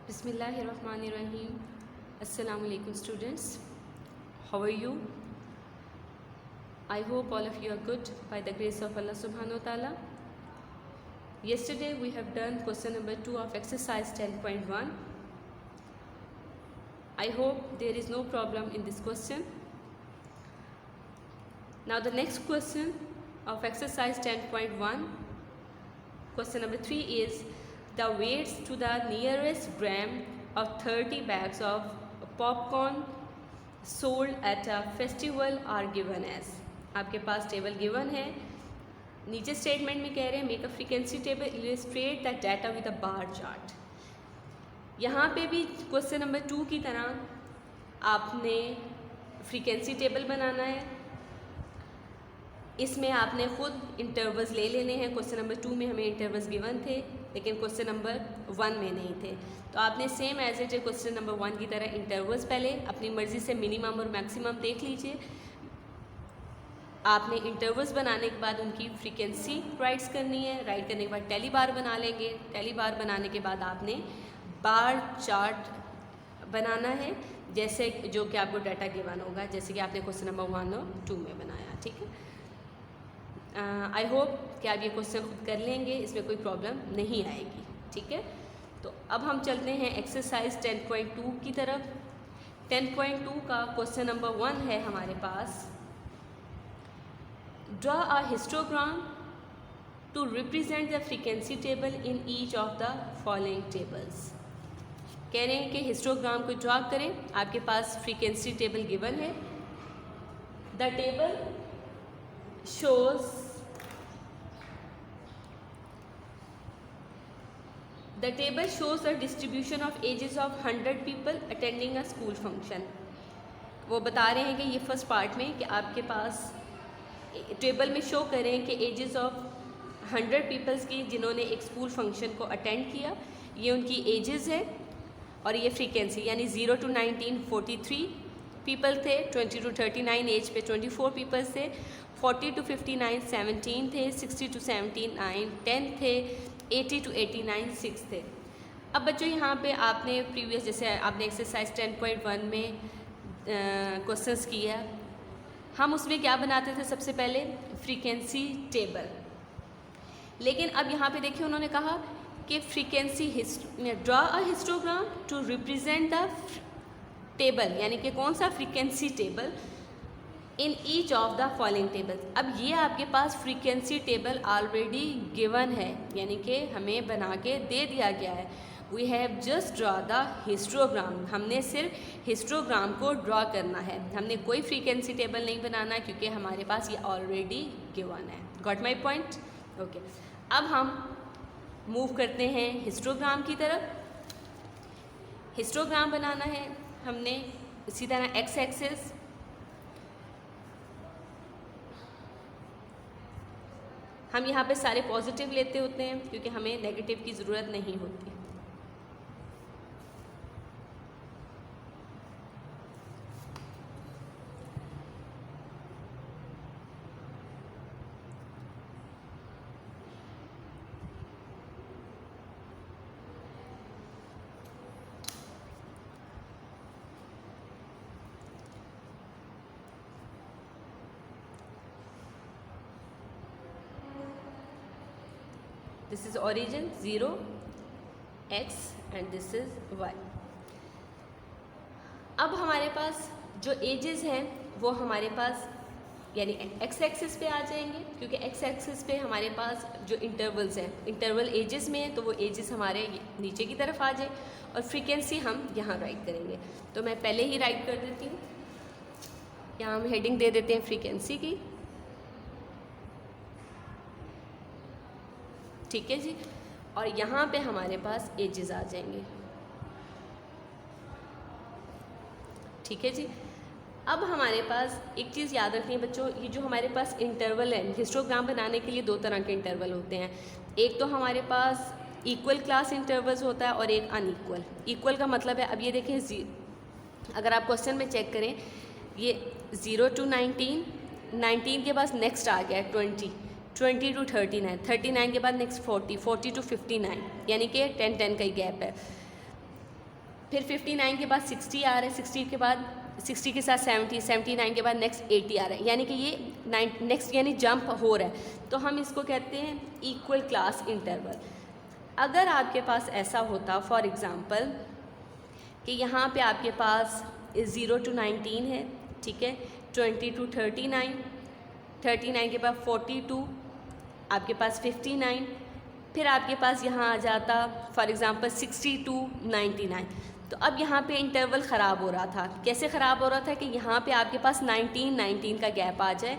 Bismillahirrahmanirrahim. Assalamu alaikum students. How are you? I hope all of you are good by the grace of Allah subhanahu wa ta'ala. Yesterday we have done question number 2 of exercise 10.1. I hope there is no problem in this question. Now the next question of exercise 10.1, question number 3 is the weights to the nearest gram of 30 bags of popcorn sold at a festival are given as. आपके पास table given है, नीचे statement में कह रहे हैं make a frequency table illustrate the data with a bar chart. यहाँ पे भी क्वेश्चन नंबर 2 की तरह आपने फ्रीक्वेंसी टेबल बनाना है। इसमें आपने खुद इंटरवल्स ले लेने हैं। क्वेश्चन नंबर 2 में हमें इंटरवल्स गिवन थे लेकिन क्वेश्चन नंबर 1 में नहीं थे, तो आपने same as it question number 1 की तरह इंटरवल्स पहले अपनी मर्ज़ी से मिनिमम और मैक्सिमम देख लीजिए। आपने इंटरवल्स बनाने के बाद उनकी फ्रीक्वेंसी राइट्स करनी है। राइट करने के बाद टेली बार बना लेंगे। टेली बार बनाने के बाद आपने बार चार्ट बनाना है, जैसे जो कि आपको डाटा गिवन होगा, जैसे कि आपने क्वेश्चन नंबर 1 और 2 में बनाया। ठीक है, आई होप कि आप ये क्वेश्चन खुद कर लेंगे, इसमें कोई प्रॉब्लम नहीं आएगी। ठीक है, तो अब हम चलते हैं एक्सरसाइज 10.2 की तरफ। 10.2 का क्वेश्चन नंबर 1 है हमारे पास, draw a histogram to represent the frequency table in each of the following tables. कह रहे हैं कि हिस्टोग्राम को ड्रॉ करें। आपके पास फ्रीक्वेंसी टेबल गिवन है। The table shows the distribution of ages of 100 people attending a school function। वो बता रहे हैं कि ये फर्स्ट पार्ट में कि आपके पास टेबल में शो करें कि एजेस ऑफ 100 पीपल्स की जिन्होंने एक स्कूल फंक्शन को अटेंड किया, ये उनकी एजेस है और ये फ्रीक्वेंसी यानी 0 to 19 43 पीपल थे, 20 to 39 एज पे 24 पीपल्स थे, 40 to 59 17 थे, 60 to 79 10 थे, 80 to 89 6 थे। अब बच्चों यहाँ पे आपने प्रीवियस जैसे आपने एक्सरसाइज 10.1 में क्वेश्चंस किया, हम उसमें क्या बनाते थे सबसे पहले फ्रीक्वेंसी टेबल। लेकिन अब यहाँ पे देखिए उन्होंने कहा कि frequency draw a histogram to represent the table, यानी कि कौन सा frequency table in each of the following tables. अब ये आपके पास फ्रीक्वेंसी टेबल ऑलरेडी गिवन है, यानी कि हमें बना के दे दिया गया है। We have just draw the histogram, हमने सिर्फ हिस्टोग्राम को ड्रॉ करना है, हमने कोई फ्रीक्वेंसी टेबल नहीं बनाना है क्योंकि हमारे पास ये ऑलरेडी गिवन है। Got my point? ओके, अब हम मूव करते हैं हिस्टोग्राम की तरफ। हिस्टोग्राम बनाना है हमने इसी तरह एक्स एक्सिस, हम यहाँ पे सारे पॉजिटिव लेते होते हैं क्योंकि हमें नेगेटिव की ज़रूरत नहीं होती। This is origin 0 x and this is y। अब हमारे पास जो एजेस हैं वो हमारे पास यानी एक्स एक्सिस पे आ जाएंगे क्योंकि एक्स एक्सिस पे हमारे पास जो इंटरवल्स हैं, इंटरवल एजेस में है तो वो एजेस हमारे नीचे की तरफ आ जाए और फ्रीक्वेंसी हम यहाँ राइट करेंगे। तो मैं पहले ही राइट कर देती हूँ, यहाँ हम हेडिंग दे देते हैं फ्रीक्वेंसी की। ठीक है जी, और यहाँ पे हमारे पास एजेस आ जाएंगे। ठीक है जी, अब हमारे पास एक चीज़ याद रखनी है बच्चों, ये जो हमारे पास इंटरवल है, हिस्टोग्राम बनाने के लिए 2 तरह के इंटरवल होते हैं। एक तो हमारे पास इक्वल क्लास इंटरवल्स होता है और एक अनइक्वल। इक्वल का मतलब है, अब ये देखें, अगर आप क्वेश्चन में चेक करें, ये 0 to 19, 19 के बाद नेक्स्ट आ गया 20, 20 to 39, 39 के बाद नेक्स्ट 40, 40 to 59, यानी कि 10 10 का ही गैप है। फिर 59 के बाद 60 आ रहा है, 60 के बाद 60 के साथ 70, 79 के बाद नेक्स्ट 80 आ रहा है, यानी कि ये नेक्स्ट यानी जंप हो रहा है, तो हम इसको कहते हैं इक्वल क्लास इंटरवल। अगर आपके पास ऐसा होता फॉर एग्ज़ाम्पल कि यहाँ पे आपके पास 0 to 19 है, ठीक है, 20 to 39, 39 के बाद 42, आपके पास 59, फिर आपके पास यहाँ आ जाता फॉर एग्ज़ाम्पल 60 to 99। तो अब यहाँ पे इंटरवल ख़राब हो रहा था। कैसे ख़राब हो रहा था कि यहाँ पे आपके पास 19 का गैप आ जाए।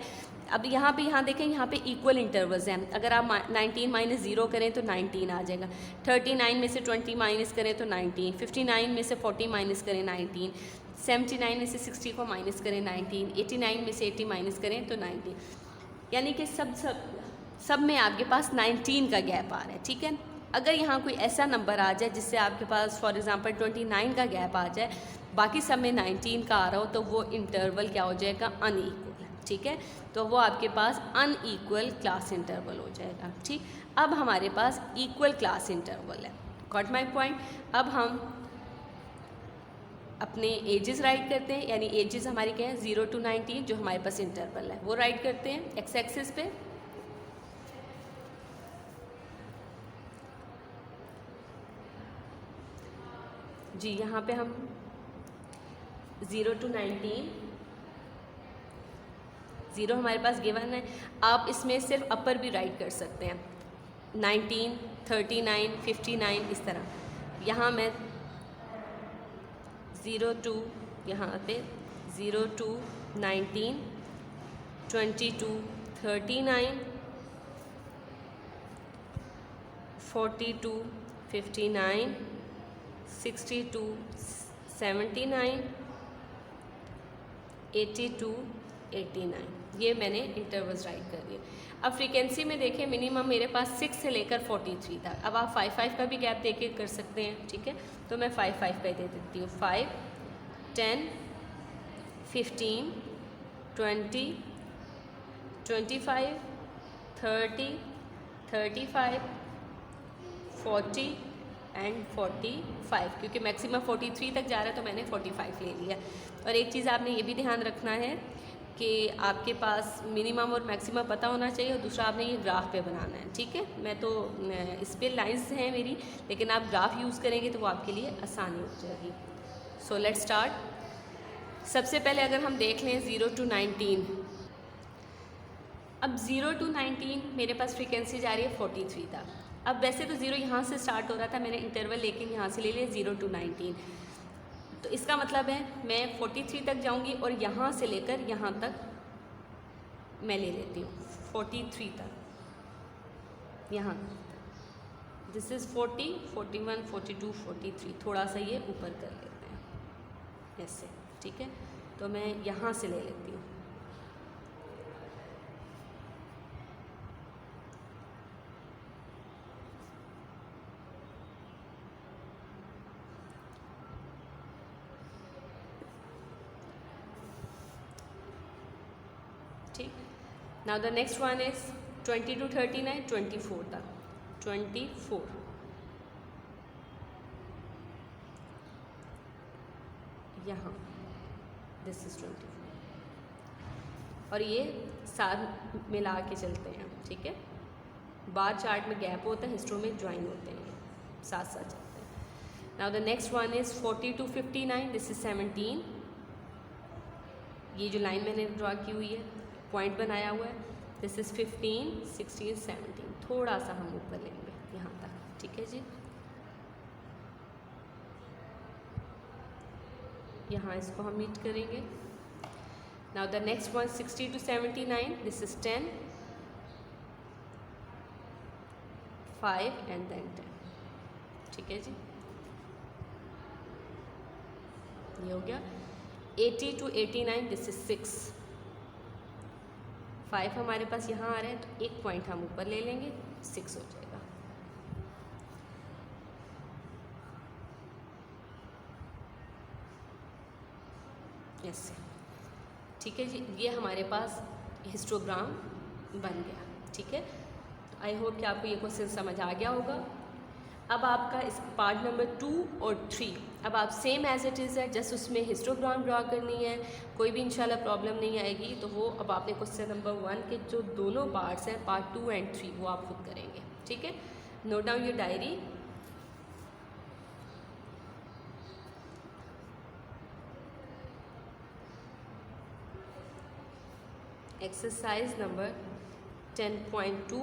अब यहाँ देखें, यहाँ पे इक्वल इंटरवल्स हैं। अगर आप 19 माइनस 0 करें तो 19 आ जाएगा, 39 में से 20 माइनस करें तो 19, 59 में से 40 माइनस करें 19, 79 में से 60 को माइनस करें 19, 89 में से 80 माइनस करें तो 19, यानी कि सब में आपके पास 19 का गैप आ रहा है, ठीक है। अगर यहाँ कोई ऐसा नंबर आ जाए जिससे आपके पास फॉर एग्ज़ाम्पल 29 का गैप आ जाए, बाकी सब में 19 का आ रहा हो, तो वो इंटरवल क्या हो जाएगा, अनइक्वल, ठीक है। तो वो आपके पास अनइक्वल क्लास इंटरवल हो जाएगा, ठीक। अब हमारे पास इक्वल क्लास इंटरवल है, गॉट माई पॉइंट। अब हम अपने एजेस राइट करते हैं, यानी एजेस हमारी क्या है 0 to 19, जो हमारे पास इंटरवल है वो राइट करते हैं एक्स एक्सिस पे। जी यहाँ पे हम 0 to 19, 0 हमारे पास गिवन है। आप इसमें सिर्फ अपर भी राइट कर सकते हैं, 19, 39, 59 इस तरह। यहाँ मैं 0 to यहाँ पे 0 to 19, 20 to 39, 40 to 59, 60 to 79, 80 to 89, ये मैंने इंटरवल्स राइट कर दिए। अब फ्रीक्वेंसी में देखें, मिनिमम मेरे पास 6 से लेकर 43 था। अब आप 5 का भी गैप दे के कर सकते हैं, ठीक है। तो मैं 5 का दे देती हूँ, 5, 10, 15, 20, 25, 30, 35, 40 एंड 45, क्योंकि मैक्सिमम 43 तक जा रहा है तो मैंने 45 ले लिया। और एक चीज़ आपने ये भी ध्यान रखना है कि आपके पास मिनिमम और मैक्सिमम पता होना चाहिए, और दूसरा आपने ये ग्राफ पे बनाना है, ठीक है। मैं तो इस पर लाइंस हैं मेरी, लेकिन आप ग्राफ यूज़ करेंगे तो वो आपके लिए आसानी हो जाएगी। So let's start. सबसे पहले अगर हम देख लें 0 to 19, अब 0 to 19 मेरे पास फ्रीक्वेंसी जा रही है 43 था। अब वैसे तो 0 यहाँ से स्टार्ट हो रहा था, मैंने इंटरवल लेकिन यहाँ से ले लिया 0 to 19, तो इसका मतलब है मैं 43 तक जाऊँगी और यहाँ से लेकर यहाँ तक मैं ले लेती हूँ 43 तक, यहाँ दिस इज़ 40, 41, 42, 43, थोड़ा सा ये ऊपर कर लेते हैं ऐसे, ठीक है। तो मैं यहाँ से ले लेती हूँ, ठीक। Now the next one is 20 to 39, 24 तक, 24, यहाँ दिस इज 24, और ये साथ मिला के चलते हैं, ठीक है। बार चार्ट में गैप होता है, हिस्ट्रो में ज्वाइन होते हैं, साथ साथ चलते हैं। Now the next one is 40 to 59, this is 17, ये जो लाइन मैंने ड्रॉ की हुई है, पॉइंट बनाया हुआ है, दिस इज़ 15, 16, 17, थोड़ा सा हम ऊपर लेंगे यहाँ तक, ठीक है जी। यहाँ इसको हम मीट करेंगे। Now the next one 60 to 79, this is 10, 5 and then 10, ठीक है जी, ये हो गया। 80 to 89, दिस इज 6, 5 हमारे पास यहाँ आ रहे हैं, तो एक पॉइंट हम ऊपर ले लेंगे, 6 हो जाएगा। ऐसे, ठीक है जी, ये हमारे पास हिस्टोग्राम बन गया, ठीक है। तो आई होप कि आपको ये क्वेश्चन समझ आ गया होगा। अब आपका इस पार्ट नंबर 2 और 3 अब आप सेम एज इट इज़ है, जस्ट उसमें हिस्टोग्राम ड्रा करनी है, कोई भी इंशाल्लाह प्रॉब्लम नहीं आएगी। तो वो अब आपने क्वेश्चन नंबर 1 के जो दोनों पार्ट्स हैं पार्ट 2 एंड 3 वो आप खुद करेंगे, ठीक है। Note down your diary. Exercise number 10.2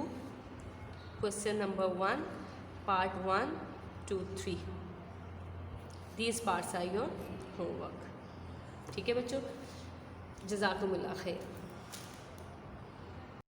question number 1 part 1 2 3 these parts are your homework, ठीक है बच्चों। जज़ाकुमुल्लाह खैर।